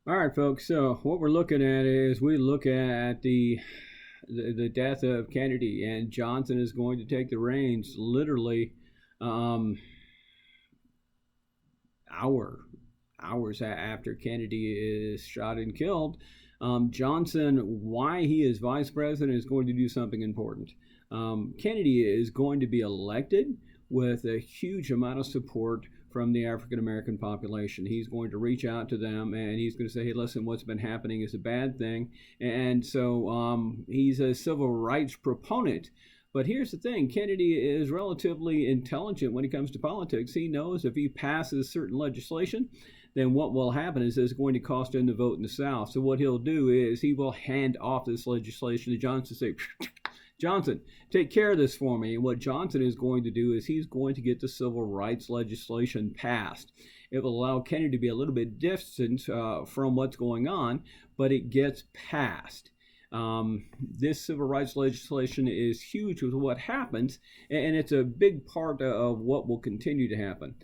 All right, folks. So what we're looking at is we look at the death of Kennedy, and Johnson is going to take the reins literally um, hour hours after Kennedy is shot and killed. Johnson, why he is vice president, is going to do something important. Kennedy is going to be elected with a huge amount of support from the African American population. He's going to reach out to them and he's going to say, hey, listen, what's been happening is a bad thing. And so he's a civil rights proponent. But here's the thing, Kennedy is relatively intelligent when it comes to politics. He knows if he passes certain legislation, then what will happen is it's going to cost him the vote in the South. So what he'll do is he will hand off this legislation to Johnson, say, Johnson, take care of this for me. And what Johnson is going to do is he's going to get the civil rights legislation passed. It will allow Kennedy to be a little bit distant from what's going on, but it gets passed. This civil rights legislation is huge with what happens, and it's a big part of what will continue to happen.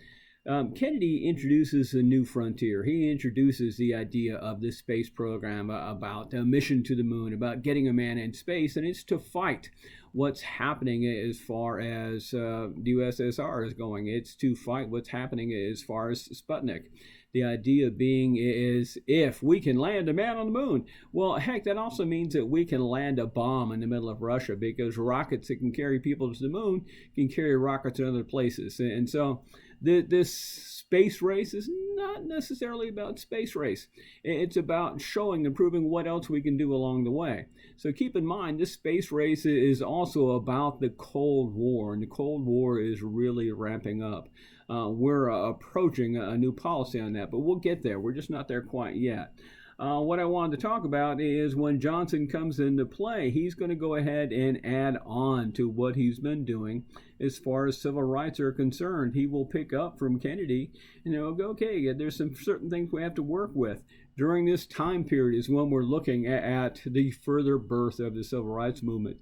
Kennedy introduces a new frontier. He introduces the idea of this space program about a mission to the moon, about getting a man in space, and it's to fight what's happening as far as the USSR is going. It's to fight what's happening as far as Sputnik. The idea being is if we can land a man on the moon, well, heck, that also means that we can land a bomb in the middle of Russia because rockets that can carry people to the moon can carry rockets to other places. And so this space race is not necessarily about space race. It's about showing and proving what else we can do along the way. So keep in mind, this space race is also about the Cold War, and the Cold War is really ramping up. We're approaching a new policy on that, but we'll get there. We're just not there quite yet. What I wanted to talk about is when Johnson comes into play, he's going to go ahead and add on to what he's been doing as far as civil rights are concerned. He will pick up from Kennedy and he'll go, okay, there's some certain things we have to work with. During this time period is when we're looking at the further birth of the civil rights movement.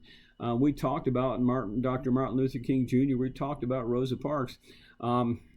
We talked about Dr. Martin Luther King Jr. We talked about Rosa Parks.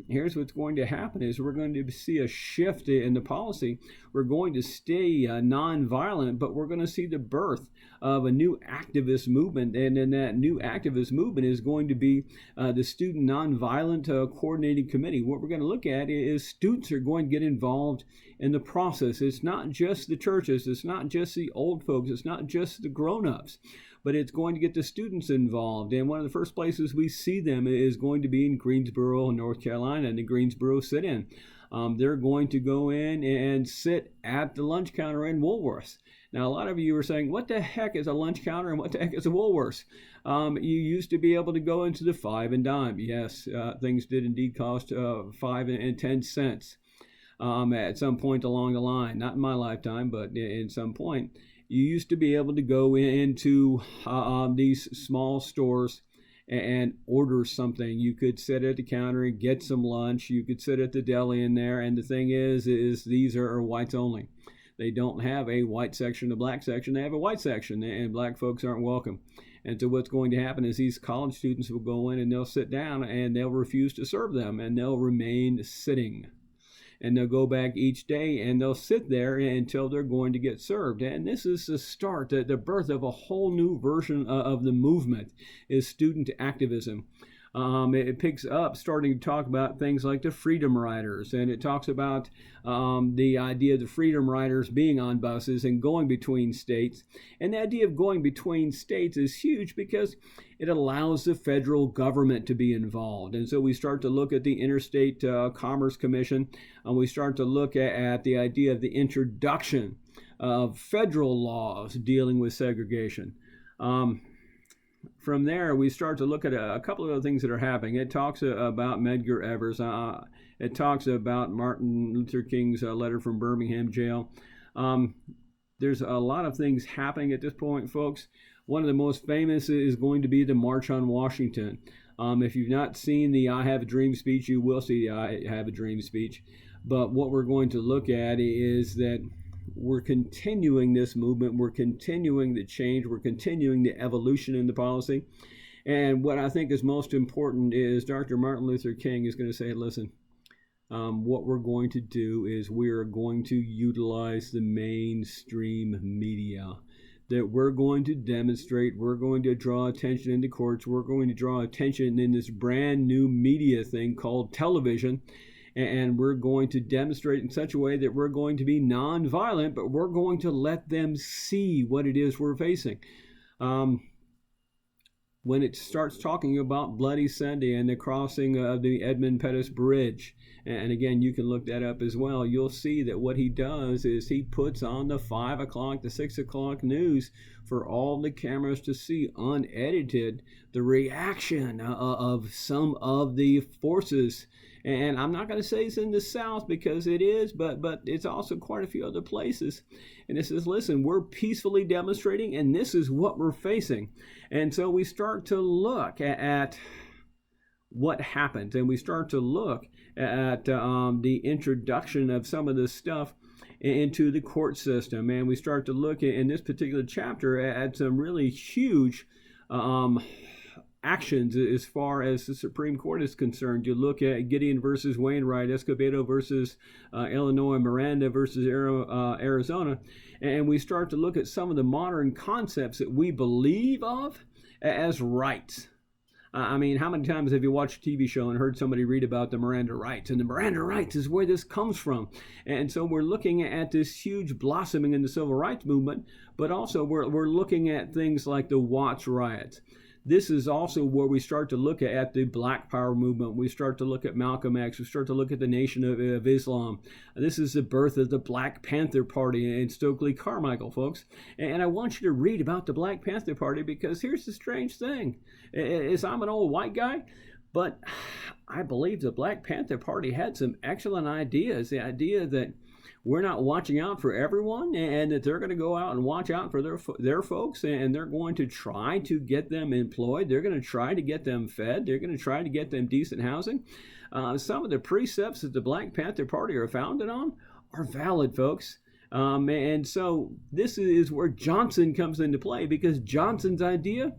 Here's what's going to happen is we're going to see a shift in the policy. We're going to stay nonviolent, but we're going to see the birth of a new activist movement. And then that new activist movement is going to be the Student Nonviolent Coordinating Committee. What we're going to look at is students are going to get involved in the process. It's not just the churches. It's not just the old folks. It's not just the grown-ups, but it's going to get the students involved. And one of the first places we see them is going to be in Greensboro, North Carolina, and the Greensboro sit-in. They're going to go in and sit at the lunch counter in Woolworths. Now, a lot of you are saying, what the heck is a lunch counter and what the heck is a Woolworths? You used to be able to go into the 5 and dime. Yes, things did indeed cost 5 and 10 cents at some point along the line. Not in my lifetime, but in some point. You used to be able to go into these small stores and order something. You could sit at the counter and get some lunch. You could sit at the deli in there. And the thing is these are whites only. They don't have a white section, a black section. They have a white section, and black folks aren't welcome. And so what's going to happen is these college students will go in and they'll sit down and they'll refuse to serve them and they'll remain sitting. And they'll go back each day and they'll sit there until they're going to get served. And this is the start, the birth of a whole new version of the movement is student activism. It picks up starting to talk about things like the Freedom Riders, and it talks about the idea of the Freedom Riders being on buses and going between states. And the idea of going between states is huge because it allows the federal government to be involved. And so we start to look at the Interstate Commerce Commission, and we start to look at the idea of the introduction of federal laws dealing with segregation. From there, we start to look at a couple of other things that are happening. It talks about Medgar Evers. It talks about Martin Luther King's letter from Birmingham jail. There's a lot of things happening at this point, folks. One of the most famous is going to be the March on Washington. If you've not seen the I Have a Dream speech, you will see the I Have a Dream speech. But what we're going to look at is that we're continuing this movement, we're continuing the change, we're continuing the evolution in the policy. And what I think is most important is Dr. Martin Luther King is going to say, listen, what we're going to do is we are going to utilize the mainstream media. That we're going to demonstrate, we're going to draw attention in the courts, we're going to draw attention in this brand new media thing called television, and we're going to demonstrate in such a way that we're going to be nonviolent, but we're going to let them see what it is we're facing. When it starts talking about Bloody Sunday and the crossing of the Edmund Pettus Bridge, and again, you can look that up as well, you'll see that what he does is he puts on the 5 o'clock, the 6 o'clock news for all the cameras to see unedited the reaction of some of the forces. And I'm not going to say it's in the South because it is, but it's also quite a few other places. And it says, listen, we're peacefully demonstrating, and this is what we're facing. And so we start to look at what happened, and we start to look at the introduction of some of this stuff into the court system. And we start to look in this particular chapter at some really huge actions as far as the Supreme Court is concerned. You look at Gideon versus Wainwright, Escobedo versus Illinois, Miranda versus Arizona, and we start to look at some of the modern concepts that we believe of as rights. I mean, how many times have you watched a TV show and heard somebody read about the Miranda rights? And the Miranda rights is where this comes from. And so we're looking at this huge blossoming in the civil rights movement, but also we're looking at things like the Watts riots. This is also where we start to look at the Black Power movement. We start to look at Malcolm X. We start to look at the Nation of Islam. This is the birth of the Black Panther Party and Stokely Carmichael, folks. And I want you to read about the Black Panther Party because here's the strange thing. I'm an old white guy, but I believe the Black Panther Party had some excellent ideas. The idea that we're not watching out for everyone, and that they're going to go out and watch out for their folks, and they're going to try to get them employed. They're going to try to get them fed. They're going to try to get them decent housing. Some of the precepts that the Black Panther Party are founded on are valid, folks. And so this is where Johnson comes into play, because Johnson's idea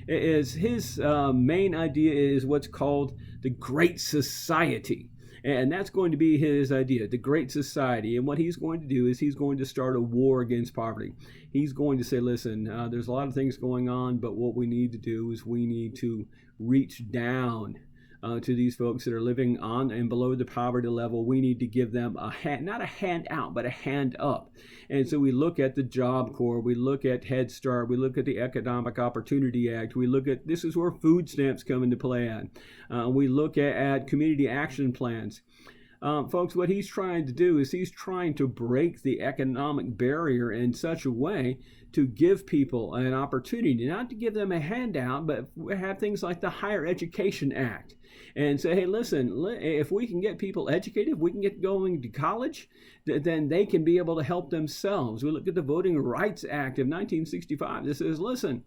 is his main idea is what's called the Great Society. And that's going to be his idea, the Great Society. And what he's going to do is he's going to start a war against poverty. He's going to say, listen, there's a lot of things going on, but what we need to do is we need to reach down to these folks that are living on and below the poverty level. We need to give them a hand, not a hand out, but a hand up. And so we look at the Job Corps, we look at Head Start, we look at the Economic Opportunity Act, we look at, this is where food stamps come into play at. We look at community action plans. Folks, what he's trying to do is he's trying to break the economic barrier in such a way to give people an opportunity, not to give them a handout, but have things like the Higher Education Act and say, hey, listen, if we can get people educated, if we can get going to college, then they can be able to help themselves. We look at the Voting Rights Act of 1965. This says, listen,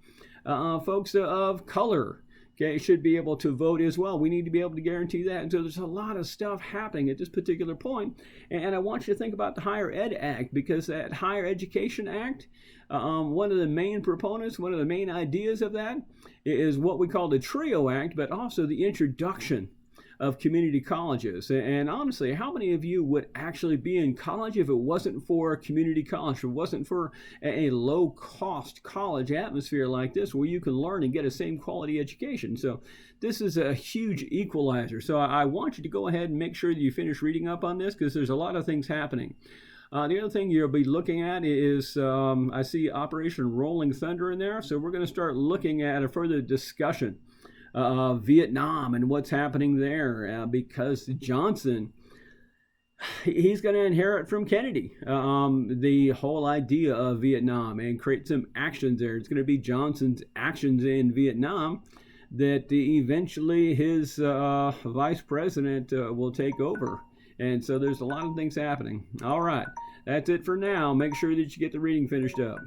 folks of color, okay, should be able to vote as well. We need to be able to guarantee that. And so there's a lot of stuff happening at this particular point. And I want you to think about the Higher Ed Act, because that Higher Education Act, one of the main proponents, one of the main ideas of that is what we call the TRIO Act, but also the introduction of community colleges. And honestly, how many of you would actually be in college if it wasn't for a community college, if it wasn't for a low-cost college atmosphere like this where you can learn and get a same quality education? So this is a huge equalizer. So I want you to go ahead and make sure that you finish reading up on this, because there's a lot of things happening. The other thing you'll be looking at is, I see Operation Rolling Thunder in there, so we're going to start looking at a further discussion of Vietnam and what's happening there, because Johnson, he's going to inherit from Kennedy the whole idea of Vietnam and create some actions there. It's going to be Johnson's actions in Vietnam that eventually his vice president will take over. And so there's a lot of things happening. All right, that's it for now. Make sure that you get the reading finished up.